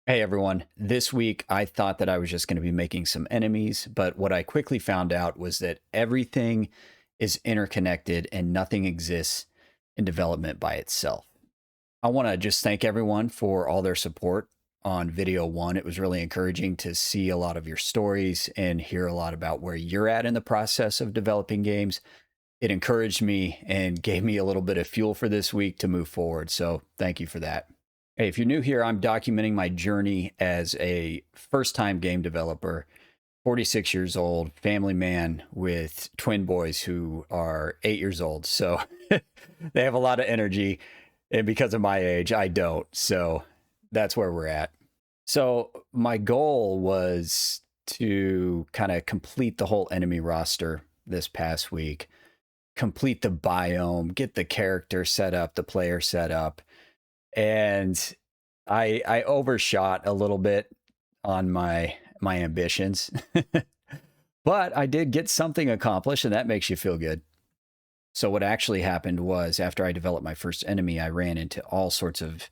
Hey everyone, this week I thought that I was just going to be making some enemies, but what I quickly found out was that everything is interconnected and nothing exists in development by itself. I want to just thank everyone for all their support on video one. It was really encouraging to see a lot of your stories and hear a lot about where you're at in the process of developing games. It encouraged me and gave me a little bit of fuel for this week to move forward. So thank you for that. Hey, if you're new here, I'm documenting my journey as a first time game developer, 46 years old, family man with twin boys who are 8 years old. So they have a lot of energy. And because of my age, I don't. So that's where we're at. So my goal was to kind of complete the whole enemy roster this past week, complete the biome, get the character set up, the player set up, and I overshot a little bit on my ambitions, but I did get something accomplished, and that makes you feel good. So what actually happened was after I developed my first enemy, I ran into all sorts of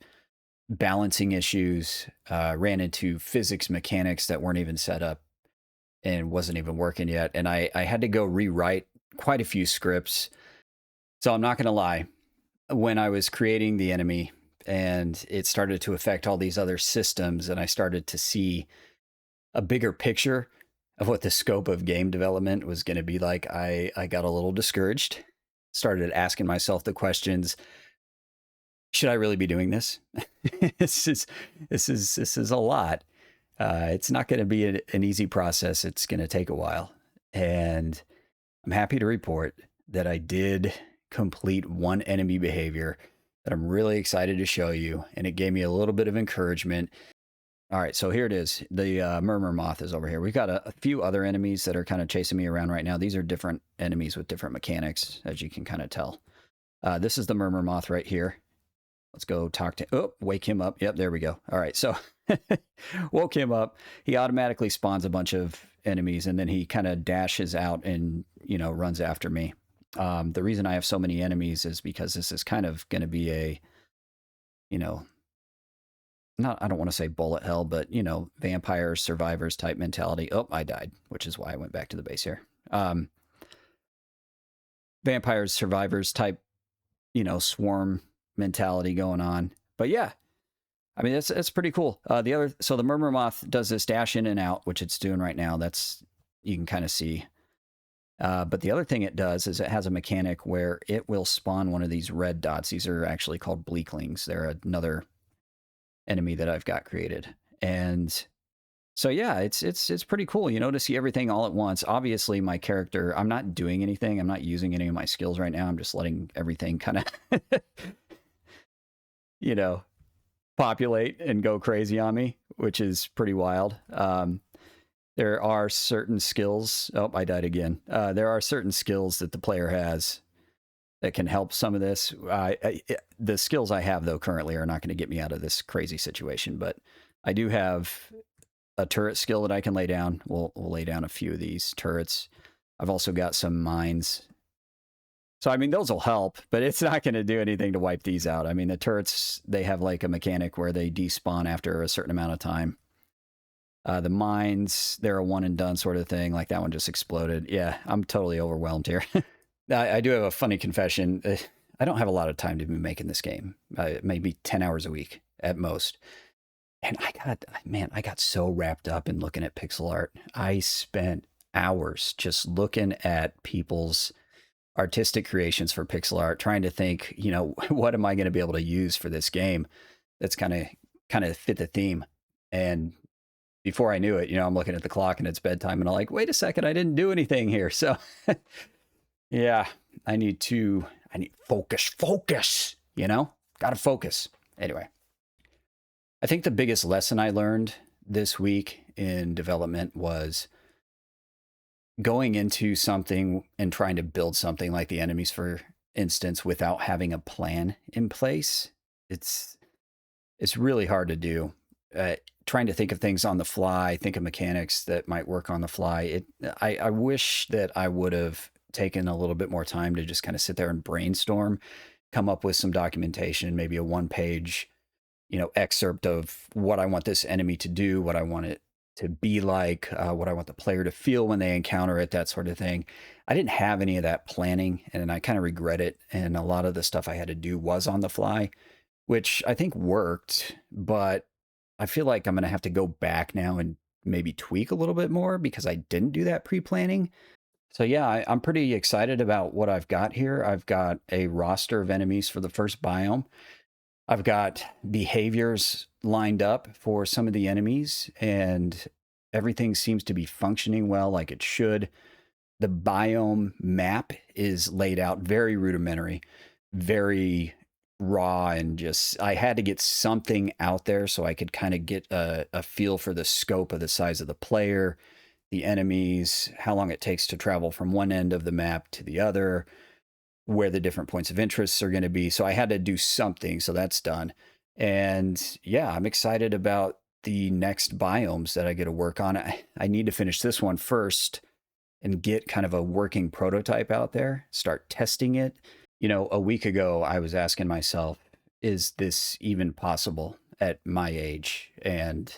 balancing issues, ran into physics mechanics that weren't even set up and wasn't even working yet, and I had to go rewrite quite a few scripts. So I'm not going to lie, when I was creating the enemy and it started to affect all these other systems, and I started to see a bigger picture of what the scope of game development was going to be like, I got a little discouraged, started asking myself the questions: should I really be doing this? This is a lot. It's not going to be an easy process. It's going to take a while, and I'm happy to report that I did complete one enemy behavior that I'm really excited to show you, and it gave me a little bit of encouragement. All right, so here it is. The Murmurmoth is over here. We've got a few other enemies that are kind of chasing me around right now. These are different enemies with different mechanics, as you can kind of tell. This is the Murmurmoth right here. Let's go talk to... Oh, wake him up. Yep, there we go. All right, so woke him up. He automatically spawns a bunch of enemies, and then he kind of dashes out and, runs after me. The reason I have so many enemies is because this is kind of going to be a, not, I don't want to say bullet hell, but, vampires, survivors type mentality. Oh, I died, which is why I went back to the base here. Vampires, survivors type, swarm mentality going on. But yeah, I mean, it's pretty cool. So the Murmurmoth does this dash in and out, which it's doing right now. You can kind of see. But the other thing it does is it has a mechanic where it will spawn one of these red dots. These are actually called bleaklings. They're another enemy that I've got created. And so yeah, it's pretty cool, to see everything all at once. Obviously, my character, I'm not doing anything. I'm not using any of my skills right now. I'm just letting everything kind of, populate and go crazy on me, which is pretty wild. There are certain skills. Oh, I died again. There are certain skills that the player has that can help some of this. The skills I have, though, currently are not going to get me out of this crazy situation. But I do have a turret skill that I can lay down. We'll lay down a few of these turrets. I've also got some mines. So, I mean, those will help, but it's not going to do anything to wipe these out. I mean, the turrets, they have like a mechanic where they despawn after a certain amount of time. The mines, they're a one and done sort of thing. Like that one just exploded. Yeah, I'm totally overwhelmed here. I do have a funny confession. I don't have a lot of time to be making this game. Maybe 10 hours a week at most. And I got so wrapped up in looking at pixel art. I spent hours just looking at people's artistic creations for pixel art, trying to think, what am I going to be able to use for this game that's kind of fit the theme. And before I knew it, I'm looking at the clock and it's bedtime, and I'm like, wait a second, I didn't do anything here. So yeah, I need focus, gotta focus. Anyway, I think the biggest lesson I learned this week in development was going into something and trying to build something like the enemies, for instance, without having a plan in place. It's really hard to do. Trying to think of things on the fly, think of mechanics that might work on the fly. I wish that I would have taken a little bit more time to just kind of sit there and brainstorm, come up with some documentation, maybe a one-page excerpt of what I want this enemy to do, what I want it to be like, what I want the player to feel when they encounter it, that sort of thing. I didn't have any of that planning, and I kind of regret it. And a lot of the stuff I had to do was on the fly, which I think worked, but I feel like I'm going to have to go back now and maybe tweak a little bit more because I didn't do that pre planning. So, yeah, I'm pretty excited about what I've got here. I've got a roster of enemies for the first biome. I've got behaviors lined up for some of the enemies, and everything seems to be functioning well like it should. The biome map is laid out very rudimentary, very raw, and just I had to get something out there so I could kind of get a feel for the scope of the size of the player, the enemies, how long it takes to travel from one end of the map to the other, where the different points of interest are going to be. So I had to do something. So that's done. And yeah, I'm excited about the next biomes that I get to work on. I need to finish this one first and get kind of a working prototype out there, start testing it. A week ago, I was asking myself, is this even possible at my age and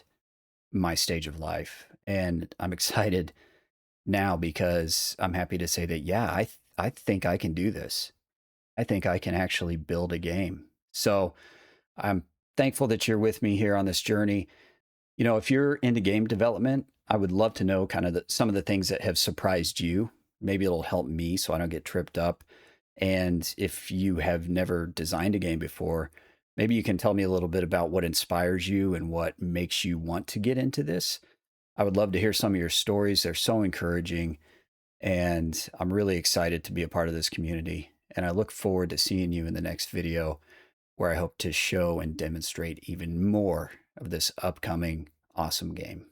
my stage of life? And I'm excited now because I'm happy to say that, yeah, I think I can do this. I think I can actually build a game. So I'm thankful that you're with me here on this journey. If you're into game development, I would love to know kind of some of the things that have surprised you. Maybe it'll help me so I don't get tripped up. And if you have never designed a game before, maybe you can tell me a little bit about what inspires you and what makes you want to get into this. I would love to hear some of your stories. They're so encouraging. And I'm really excited to be a part of this community. And I look forward to seeing you in the next video where I hope to show and demonstrate even more of this upcoming awesome game.